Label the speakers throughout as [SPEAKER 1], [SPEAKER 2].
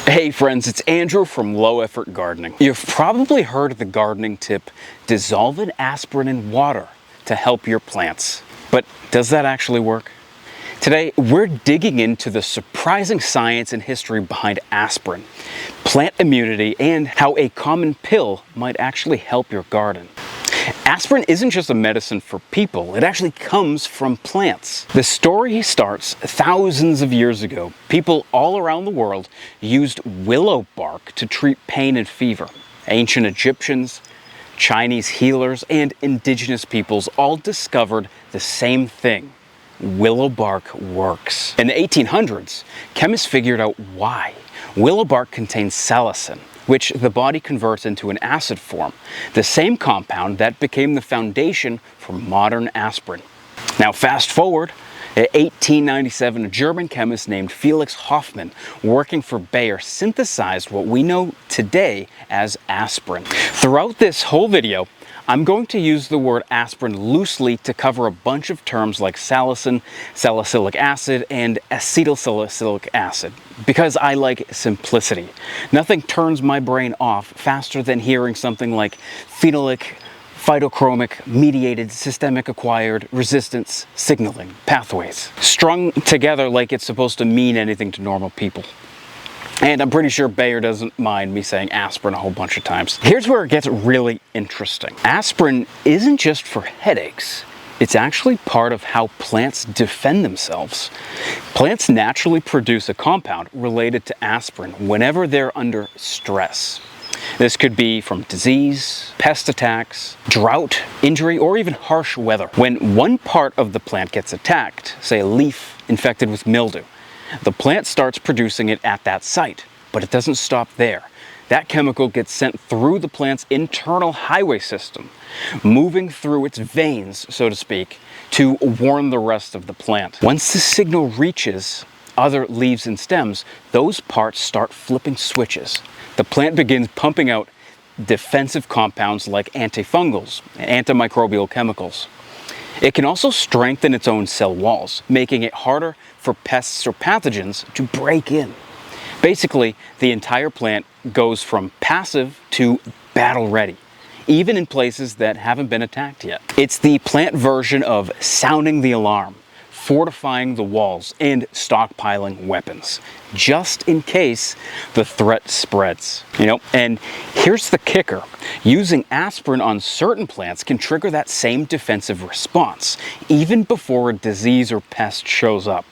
[SPEAKER 1] Hey friends, it's Andrew from Low Effort Gardening. You've probably heard of the gardening tip, dissolve an aspirin in water to help your plants. But does that actually work? Today, we're digging into the surprising science and history behind aspirin, plant immunity, and how a common pill might actually help your garden. Aspirin isn't just a medicine for people, it actually comes from plants. The story starts thousands of years ago. People all around the world used willow bark to treat pain and fever. Ancient Egyptians, Chinese healers, and indigenous peoples all discovered the same thing. Willow bark works. In the 1800s, chemists figured out why. Willow bark contains salicin, which the body converts into an acid form, the same compound that became the foundation for modern aspirin. Now fast forward, in 1897, a German chemist named Felix Hoffmann, working for Bayer, synthesized what we know today as aspirin. Throughout this whole video, I'm going to use the word aspirin loosely to cover a bunch of terms like salicin, salicylic acid, and acetylsalicylic acid, because I like simplicity. Nothing turns my brain off faster than hearing something like phenolic, phytochromic, mediated, systemic acquired, resistance, signaling, pathways, strung together like it's supposed to mean anything to normal people. And I'm pretty sure Bayer doesn't mind me saying aspirin a whole bunch of times. Here's where it gets really interesting. Aspirin isn't just for headaches. It's actually part of how plants defend themselves. Plants naturally produce a compound related to aspirin whenever they're under stress. This could be from disease, pest attacks, drought, injury, or even harsh weather. When one part of the plant gets attacked, say a leaf infected with mildew, the plant starts producing it at that site, but it doesn't stop there. That chemical gets sent through the plant's internal highway system, moving through its veins, so to speak, to warn the rest of the plant. Once the signal reaches other leaves and stems, those parts start flipping switches. The plant begins pumping out defensive compounds like antifungals, antimicrobial chemicals. It can also strengthen its own cell walls, making it harder for pests or pathogens to break in. Basically, the entire plant goes from passive to battle ready, even in places that haven't been attacked yet. It's the plant version of sounding the alarm, fortifying the walls, and stockpiling weapons, just in case the threat spreads. And here's the kicker. Using aspirin on certain plants can trigger that same defensive response, even before a disease or pest shows up.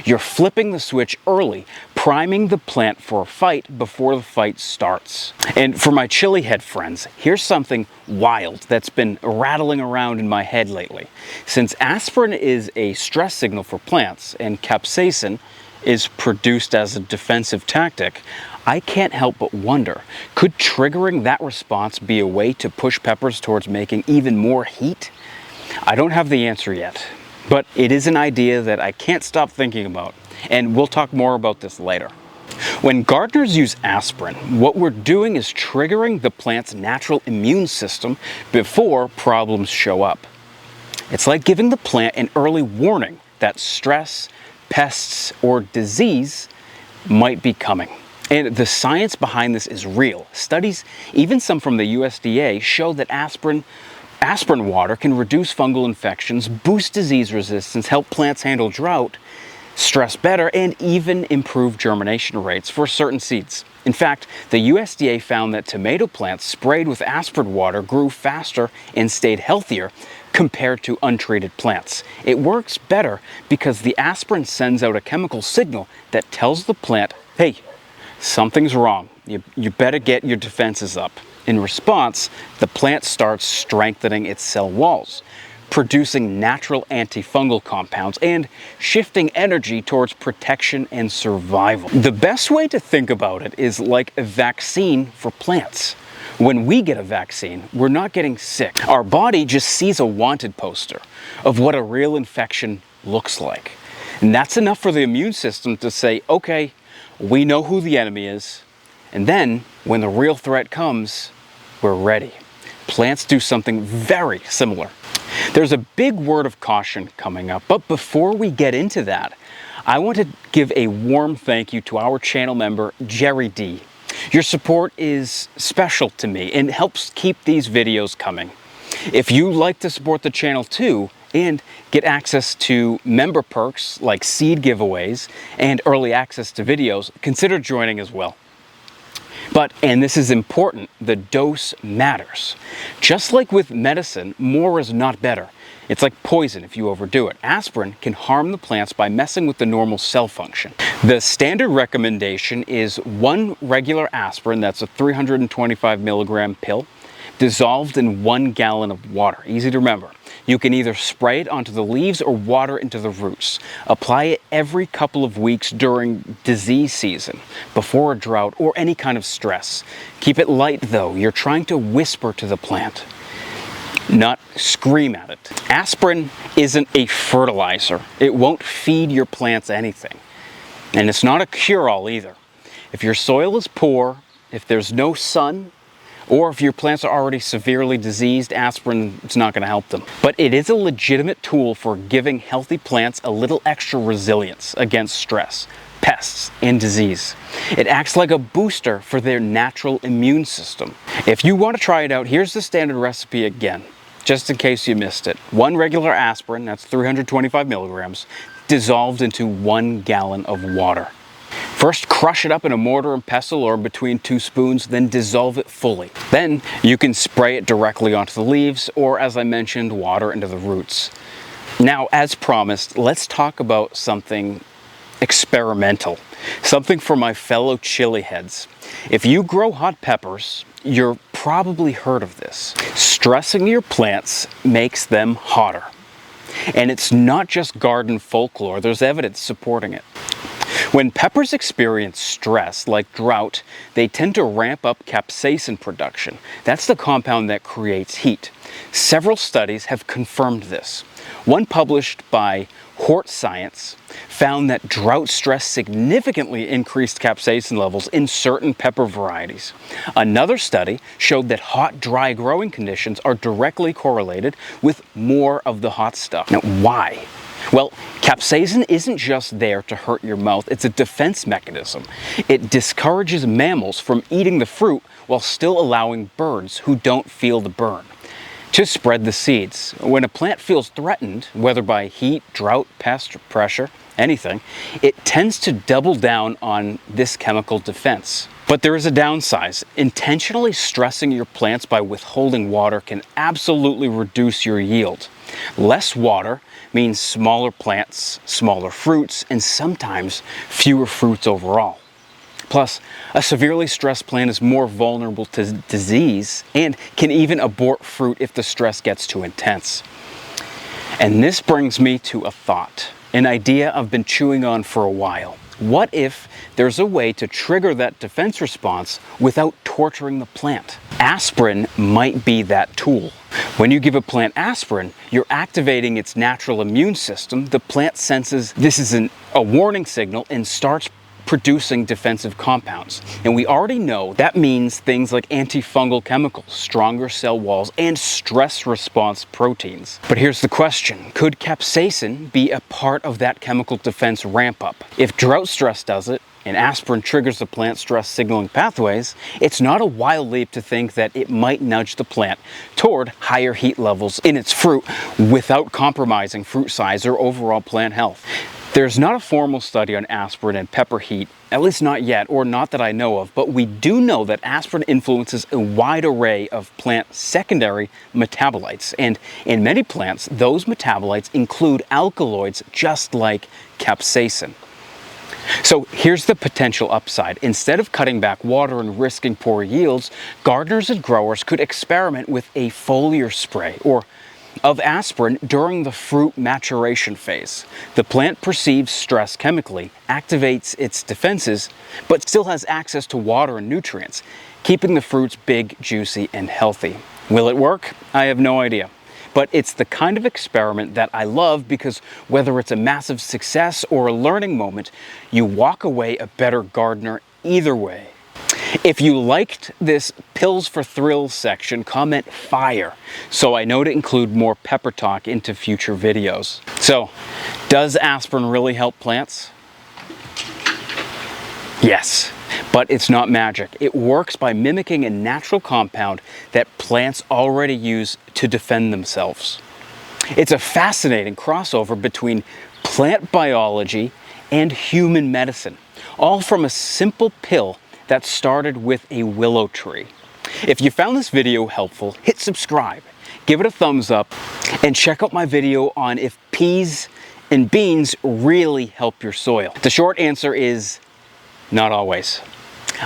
[SPEAKER 1] You're flipping the switch early, priming the plant for a fight before the fight starts. And for my chili head friends, here's something wild that's been rattling around in my head lately. Since aspirin is a stress signal for plants and capsaicin is produced as a defensive tactic, I can't help but wonder, could triggering that response be a way to push peppers towards making even more heat? I don't have the answer yet, but it is an idea that I can't stop thinking about, and we'll talk more about this later. When gardeners use aspirin, what we're doing is triggering the plant's natural immune system before problems show up. It's like giving the plant an early warning that stress, pests, or disease might be coming. And the science behind this is real. Studies, even some from the USDA, show that aspirin water can reduce fungal infections, boost disease resistance, help plants handle drought, stress better, and even improve germination rates for certain seeds. In fact, the USDA found that tomato plants sprayed with aspirin water grew faster and stayed healthier compared to untreated plants. It works better because the aspirin sends out a chemical signal that tells the plant, hey, something's wrong. You better get your defenses up. In response, the plant starts strengthening its cell walls, producing natural antifungal compounds and shifting energy towards protection and survival. The best way to think about it is like a vaccine for plants. When we get a vaccine, we're not getting sick. Our body just sees a wanted poster of what a real infection looks like. And that's enough for the immune system to say, okay, we know who the enemy is. And then when the real threat comes, we're ready. Plants do something very similar. There's a big word of caution coming up, but before we get into that, I want to give a warm thank you to our channel member, Jerry D. Your support is special to me and helps keep these videos coming. If you like to support the channel too, and get access to member perks like seed giveaways and early access to videos, consider joining as well. But, and this is important, the dose matters. Just like with medicine, more is not better. It's like poison if you overdo it. Aspirin can harm the plants by messing with the normal cell function. The standard recommendation is 1 regular aspirin, that's a 325 milligram pill, dissolved in 1 gallon of water. Easy to remember. You can either spray it onto the leaves or water into the roots. Apply it every couple of weeks during disease season, before a drought or any kind of stress. Keep it light though. You're trying to whisper to the plant, not scream at it. Aspirin isn't a fertilizer. It won't feed your plants anything. And it's not a cure-all either. If your soil is poor, if there's no sun, or if your plants are already severely diseased, aspirin is not going to help them. But it is a legitimate tool for giving healthy plants a little extra resilience against stress, pests, and disease. It acts like a booster for their natural immune system. If you want to try it out, here's the standard recipe again, just in case you missed it. 1 regular aspirin, that's 325 milligrams, dissolved into 1 gallon of water. First, crush it up in a mortar and pestle or between 2 spoons, then dissolve it fully. Then you can spray it directly onto the leaves or, as I mentioned, water into the roots. Now, as promised, let's talk about something experimental, something for my fellow chili heads. If you grow hot peppers, you've probably heard of this. Stressing your plants makes them hotter. And it's not just garden folklore, there's evidence supporting it. When peppers experience stress, like drought, they tend to ramp up capsaicin production. That's the compound that creates heat. Several studies have confirmed this. One published by Hort Science found that drought stress significantly increased capsaicin levels in certain pepper varieties. Another study showed that hot, dry growing conditions are directly correlated with more of the hot stuff. Now, why? Well, capsaicin isn't just there to hurt your mouth, it's a defense mechanism. It discourages mammals from eating the fruit while still allowing birds who don't feel the burn to spread the seeds. When a plant feels threatened, whether by heat, drought, pest, or pressure, anything, it tends to double down on this chemical defense. But there is a downside. Intentionally stressing your plants by withholding water can absolutely reduce your yield. Less water means smaller plants, smaller fruits, and sometimes fewer fruits overall. Plus, a severely stressed plant is more vulnerable to disease and can even abort fruit if the stress gets too intense. And this brings me to a thought, an idea I've been chewing on for a while. What if there's a way to trigger that defense response without torturing the plant? Aspirin might be that tool. When you give a plant aspirin, you're activating its natural immune system. The plant senses this is a warning signal and starts producing defensive compounds. And we already know that means things like antifungal chemicals, stronger cell walls, and stress response proteins. But here's the question. Could capsaicin be a part of that chemical defense ramp up? If drought stress does it, and aspirin triggers the plant stress signaling pathways, it's not a wild leap to think that it might nudge the plant toward higher heat levels in its fruit without compromising fruit size or overall plant health. There's not a formal study on aspirin and pepper heat, at least not yet, or not that I know of, but we do know that aspirin influences a wide array of plant secondary metabolites. And in many plants, those metabolites include alkaloids just like capsaicin. So here's the potential upside. Instead of cutting back water and risking poor yields, gardeners and growers could experiment with a foliar spray or of aspirin during the fruit maturation phase. The plant perceives stress chemically, activates its defenses, but still has access to water and nutrients, keeping the fruits big, juicy, and healthy. Will it work? I have no idea. But it's the kind of experiment that I love because whether it's a massive success or a learning moment, you walk away a better gardener either way. If you liked this Pills for Thrills section, comment fire so I know to include more pepper talk into future videos. So, does aspirin really help plants? Yes, but it's not magic. It works by mimicking a natural compound that plants already use to defend themselves. It's a fascinating crossover between plant biology and human medicine, all from a simple pill that started with a willow tree. If you found this video helpful, hit subscribe, give it a thumbs up, and check out my video on if peas and beans really help your soil. The short answer is not always.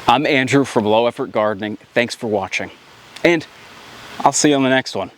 [SPEAKER 1] I'm Andrew from Low Effort Gardening. Thanks for watching, and I'll see you on the next one.